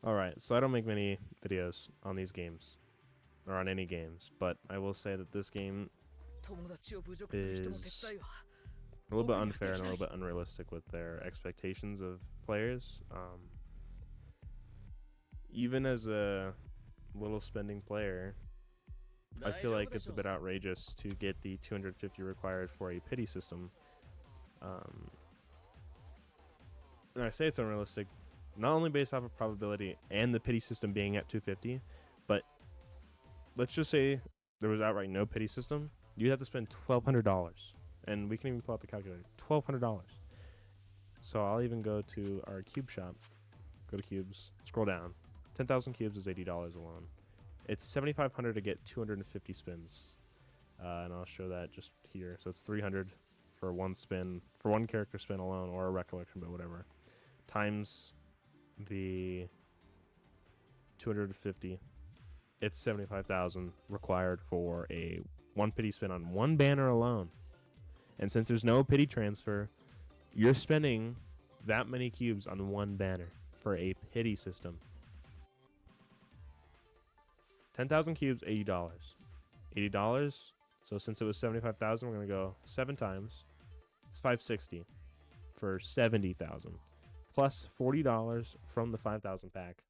Alright, so I don't make many videos on these games, or on any games, but I will say that this game is a little bit unfair and a little bit unrealistic with their expectations of players. Even as a little spending player, I feel like it's a bit outrageous to get the 250 required for a pity system. And I say it's unrealistic, not only based off of probability and the pity system being at 250, but let's just say there was outright no pity system. You'd have to spend $1,200, and we can even pull out the calculator. $1,200. So I'll even go to our cube shop. Go to cubes. Scroll down. 10,000 cubes is $80 alone. It's $7,500 to get 250 spins, and I'll show that just here. So it's 300 for one spin, for one character spin alone, or a recollection, but whatever. Times the 250. It's 75,000 required for a one pity spin on one banner alone. And since there's no pity transfer, you're spending that many cubes on one banner for a pity system. 10,000 cubes, $80. $80. So since it was 75,000, we're gonna go 7 times. It's 560 for 70,000, plus $40 from the 5,000 pack.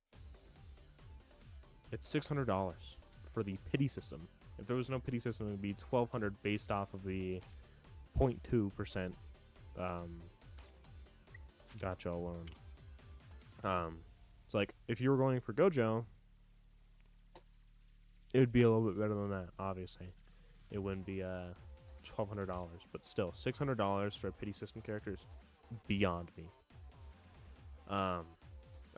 It's $600 for the pity system. If there was no pity system, it would be $1,200 based off of the 0.2% gotcha alone. It's like if you were going for Gojo, it would be a little bit better than that. Obviously, it wouldn't be $1,200, but still $600 for a pity system characters, beyond me. I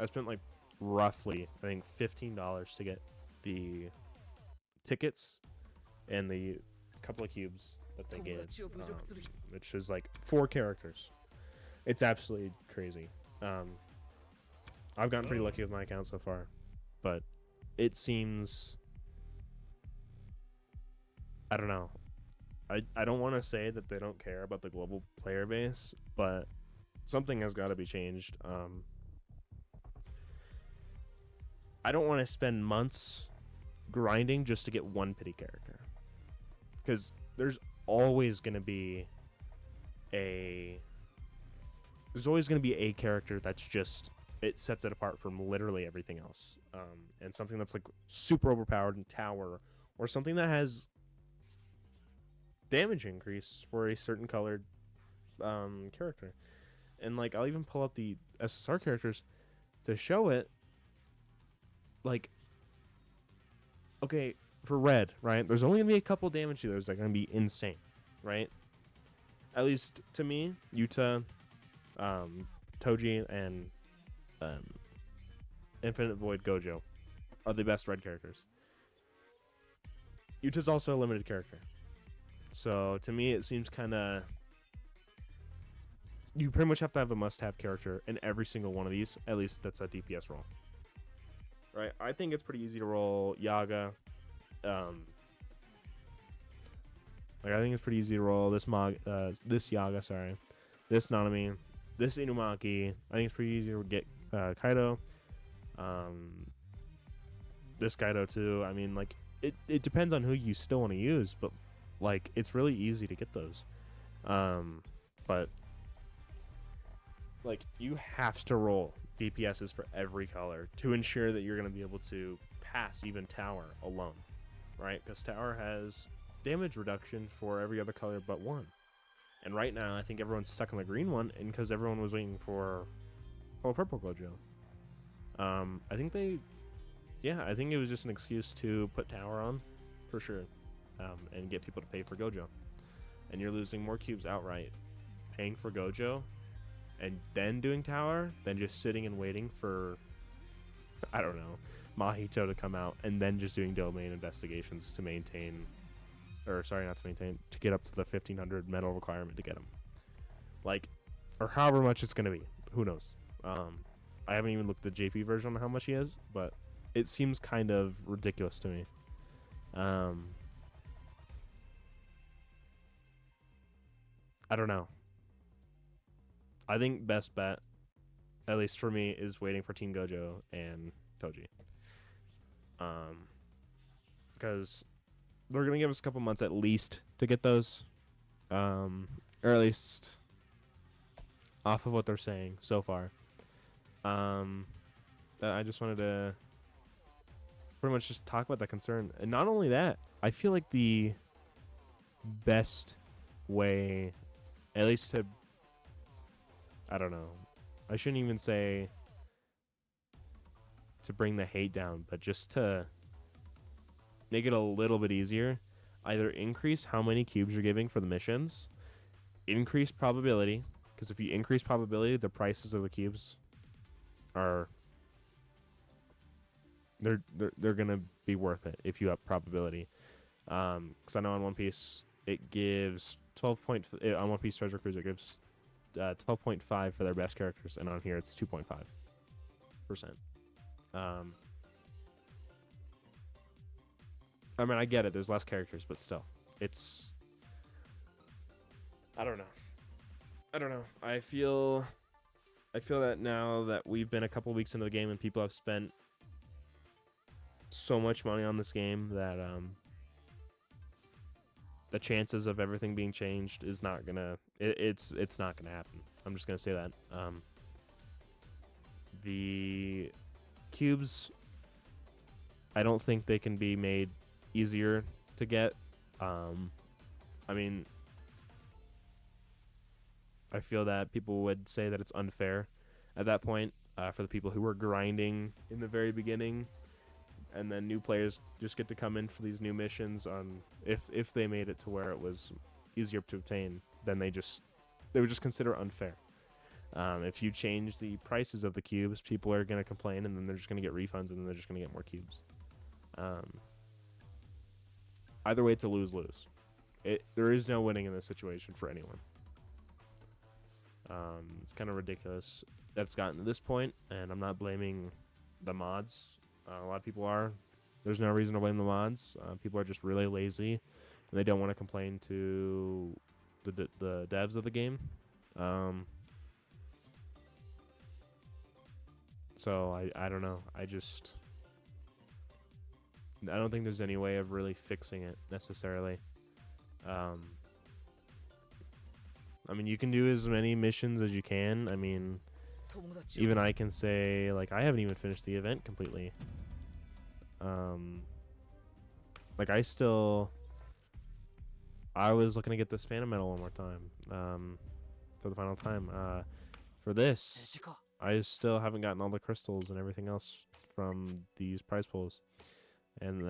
spent like roughly, I think, $15 to get the tickets and the couple of cubes that they gave, which is like 4 characters. It's absolutely crazy. I've gotten pretty lucky with my account so far, but it seems, I don't know. I don't want to say that they don't care about the global player base, but something has got to be changed. I don't want to spend months grinding just to get one pity character, because there's always going to be a character that's just, it sets it apart from literally everything else, and something that's like super overpowered in tower, or something that has damage increase for a certain colored character. And like I'll even pull up the SSR characters to show it. Like, okay, for red, right, there's only gonna be a couple damage dealers that are gonna be insane, right? At least to me, Yuta, Toji, and Infinite Void Gojo are the best red characters. Yuta's also a limited character, so to me it seems kind of, you pretty much have to have a must-have character in every single one of these. At least that's a DPS role, right? I think it's pretty easy to roll Yaga. Like I think it's pretty easy to roll this Yaga, sorry, this Nanami, this Inumaki. I think it's pretty easy to get Kaido. This Kaido too. I mean, like it depends on who you still want to use, but like it's really easy to get those. But like you have to roll DPSs for every color to ensure that you're going to be able to pass even tower alone, right? Because tower has damage reduction for every other color but one. And right now, I think everyone's stuck on the green one, and because everyone was waiting for purple Gojo. I think I think it was just an excuse to put tower on, for sure, and get people to pay for Gojo. And you're losing more cubes outright paying for Gojo and then doing tower than just sitting and waiting for, I don't know, Mahito to come out and then just doing domain investigations to maintain, or sorry, not to maintain, to get up to the 1,500 medal requirement to get him. Like, or however much it's going to be. Who knows? I haven't even looked at the JP version on how much he is, but it seems kind of ridiculous to me. I don't know. I think best bet, at least for me, is waiting for Team Gojo and Toji. Because they're gonna give us a couple months at least to get those, or at least off of what they're saying so far. I just wanted to pretty much just talk about that concern, and not only that, I feel like the best way, at least to, I don't know, I shouldn't even say to bring the hate down, but just to make it a little bit easier, either increase how many cubes you're giving for the missions, increase probability, because if you increase probability, the prices of the cubes are they're gonna be worth it if you up probability. Because I know on One Piece it gives 12 point on One Piece Treasure Cruise it gives 12.5 for their best characters, and on here it's 2.5%. I mean, I get it. There's less characters, but still, it's. I don't know. I feel that now that we've been a couple weeks into the game and people have spent so much money on this game that the chances of everything being changed is not gonna. It's not gonna happen. I'm just gonna say that. The cubes, I don't think they can be made easier to get. I mean, I feel that people would say that it's unfair at that point for the people who were grinding in the very beginning, and then new players just get to come in for these new missions. On if they made it to where it was easier to obtain, then they would just consider it unfair. If you change the prices of the cubes, people are going to complain, and then they're just going to get refunds, and then they're just going to get more cubes. Either way, it's a lose-lose. There is no winning in this situation for anyone. It's kind of ridiculous that it's gotten to this point, and I'm not blaming the mods. A lot of people are. There's no reason to blame the mods. People are just really lazy, and they don't want to complain to the devs of the game. So I don't know. I don't think there's any way of really fixing it necessarily. I mean, you can do as many missions as you can. I mean, even I can say, like, I haven't even finished the event completely. Like, I was looking to get this Phantom Medal one more time, for the final time. For this, I still haven't gotten all the crystals and everything else from these prize pools. And,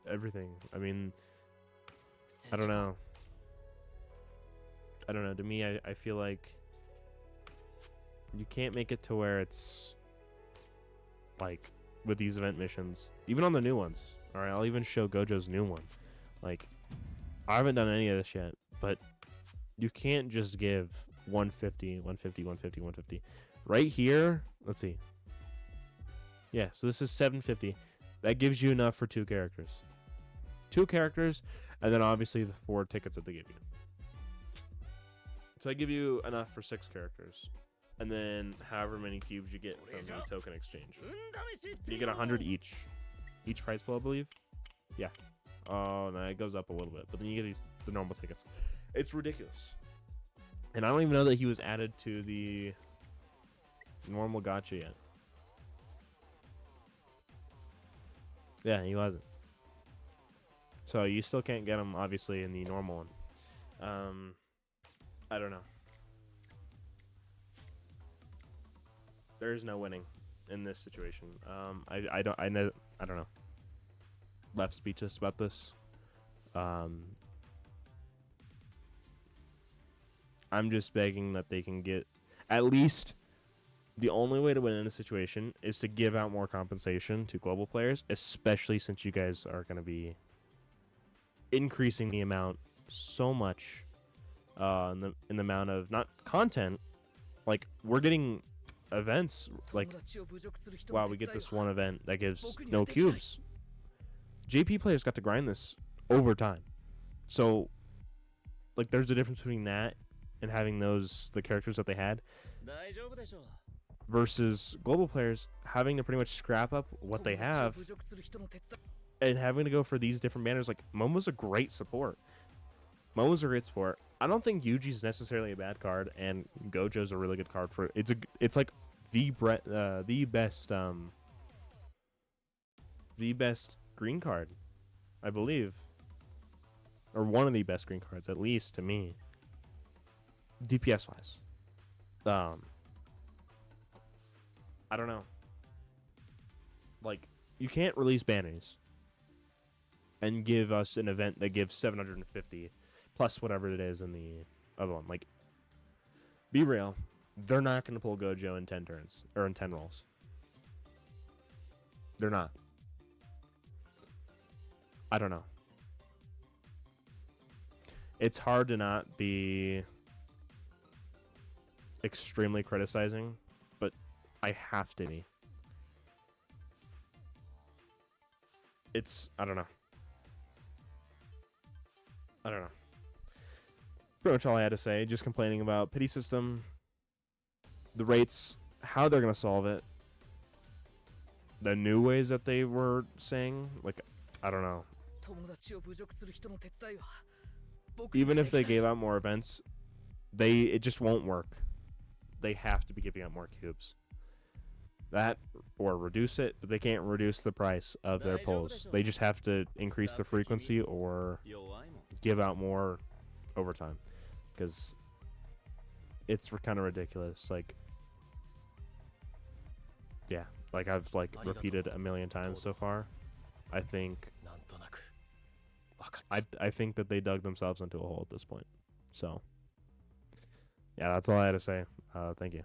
everything. I mean, I don't know. To me, I feel like you can't make it to where it's like with these event missions, even on the new ones. All right, I'll even show Gojo's new one. Like, I haven't done any of this yet, but you can't just give 150, 150, 150, 150. Right here, let's see. Yeah, so this is 750. That gives you enough for 2 characters. 2 characters, and then obviously the 4 tickets that they give you. So I give you enough for 6 characters, and then however many cubes you get from the token exchange. You get 100 each prize pool, I believe. Yeah. Oh no, it goes up a little bit, but then you get the normal tickets. It's ridiculous, and I don't even know that he was added to the normal gacha yet. Yeah, he wasn't. So you still can't get him, obviously, in the normal one. I don't know. There is no winning in this situation. I don't know. Left speechless about this. I'm just begging that they can get at least. The only way to win in this situation is to give out more compensation to global players, especially since you guys are going to be increasing the amount so much. In the amount of not content, like we're getting events like, wow, we get this one event that gives no cubes. JP players got to grind this over time, so like there's a difference between that and having the characters that they had versus global players having to pretty much scrap up what they have and having to go for these different banners. Like, Momo's a great support. Momo's a great support. I don't think Yuji's necessarily a bad card, and Gojo's a really good card for it. It's like the best green card, I believe, or one of the best green cards, at least to me, DPS wise. I don't know. Like, you can't release banners and give us an event that gives 750 plus whatever it is in the other one. Like, be real. They're not going to pull Gojo in 10 turns or in 10 rolls. They're not. I don't know. It's hard to not be extremely criticizing, but I have to be. I don't know. Pretty much all I had to say. Just complaining about pity system, the rates, how they're going to solve it, the new ways that they were saying. Like, I don't know. Even if they gave out more events, it just won't work. They have to be giving out more cubes. That or reduce it, but they can't reduce the price of their pulls. They just have to increase the frequency or give out more overtime, because it's kind of ridiculous. Like, yeah, like I've repeated a million times so far. I think that they dug themselves into a hole at this point. So yeah, that's all I had to say. Thank you.